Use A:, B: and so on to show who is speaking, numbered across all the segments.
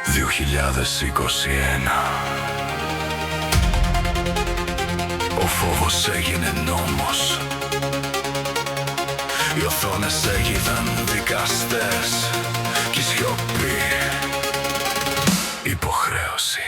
A: 2021. Ο φόβος έγινε νόμος. Οι οθόνες έγιναν δικαστές κι η σιωπή υποχρέωση.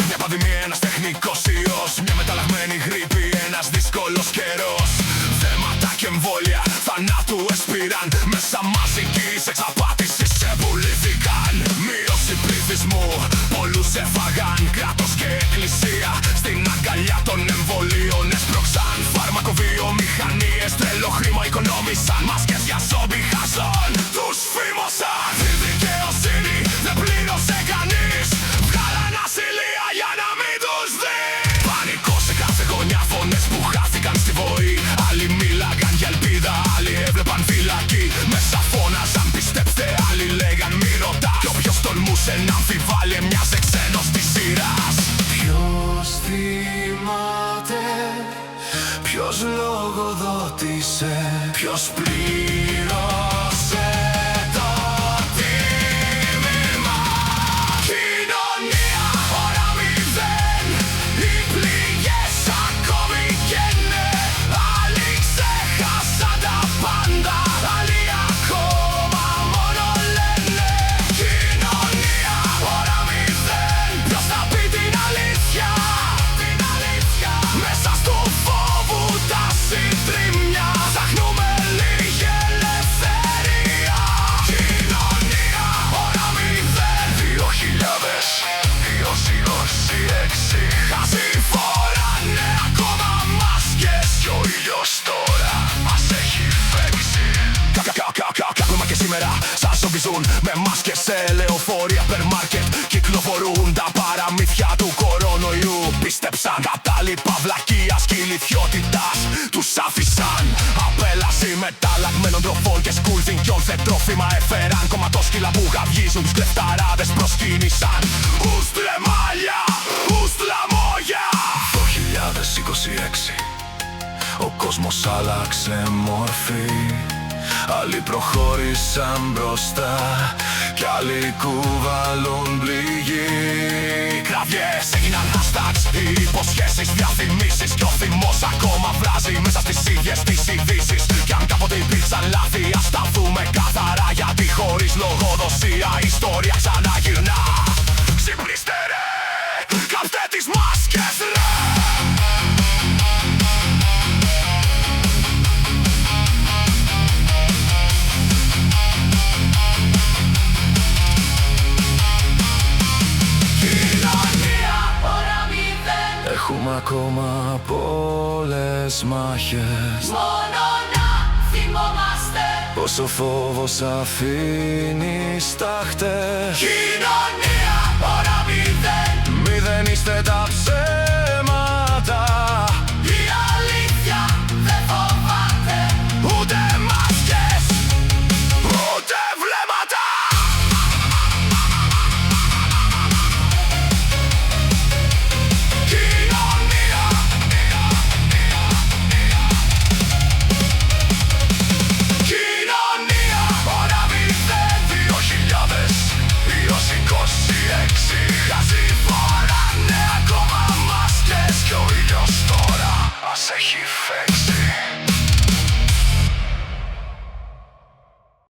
A: Μια πανδημία, ένας τεχνικός ιός, μια μεταλλαγμένη γρίπη, ένας δύσκολος καιρός. Θέματα και εμβόλια, θανάτου εσπήραν. Μέσα μαζικής εξαπάτησης επουλήθηκαν. Μείωση πληθυσμού, πολλούς έφαγαν. Κράτος και εκκλησία στην αγκαλιά των εμβολίων έσπρωξαν. Φαρμακοβιομηχανίες, τρελό χρήμα οικονόμησαν. Μάσκες για ζόμπι χαζόν τους φήμωσαν. Τη δικαιοσύνη δεν πλήρωσε κανείς. Βγάλαν ασυλία για να μην τους δει. Πανικό σε κάθε γωνιά, φωνές που χάθηκαν στη βοή. Άλλοι μίλαγαν για ελπίδα, άλλοι έβλεπαν φυλακή. Μέσα φώναζαν πιστέψτε, άλλοι λέγαν μη ρωτάς. Κι όποιος τολμούσε να αμφιβάλλει έμοιαζε ξένος της σειράς. Ποιος θυμάται, ποιος λογοδότησε, ποιος πλήρωσε το τίμημα. Κοινωνία, ώρα μηδέν. Οι πληγές ακόμη καίνε. Άλλοι ξέχασαν τα πάντα, άλλοι ακόμα μόνο λένε. Κοινωνία, ώρα μηδέν. Ποιος θα πει την αλήθεια, μέσα στο φόβο τα συντρίμμια. Ψάχνουμε λίγη ελευθερία. Κοινωνία, ώρα μηδέν. 2026. Χαζοί φοράνε ακόμα μάσκες κι ο ήλιος τώρα μας έχει φέξει. Κάκουμα και σήμερα σαν ζομπιζούν με μάσκες σε λεωφορεία περμάρκετ. Κυκλοφορούν τα παραμύθια του κορονοϊού. Πίστεψαν κατάλοιπα βλακείας και ηλιθιότητας. Τους άφησαν απέλαση μεταλλαγμένων τροφών και σκουλτινγκιών. Σε τρόφιμα έφεραν κομματόσκυλα που γαυγίζουν. Τους κλεφταράδες προσκύνησαν. Ουστρεμάλια, ουστλαμόγια. 2026. Ο κόσμος άλλαξε μόρφη. Άλλοι προχώρησαν μπροστά κι άλλοι κουβαλούν πληγή. Κραυγές έγιναν hashtags, οι υποσχέσεις, διαφημίσεις. Κι ο θυμός ακόμα βράζει μέσα στις ίδιες τις ειδήσεις. Κι αν κάποτε υπήρξαν λάθη, ας τα δούμε καθαρά. Γιατί χωρίς λογοδοσία η ιστορία ξαναγυρνά. Ξυπνήστε ρε, κάψτε τις μάσκες ρε. Έχουμε ακόμα πολλές μάχες.
B: Μόνο να θυμόμαστε
A: πως ο φόβος αφήνει στάχτες.
B: κοινωνία.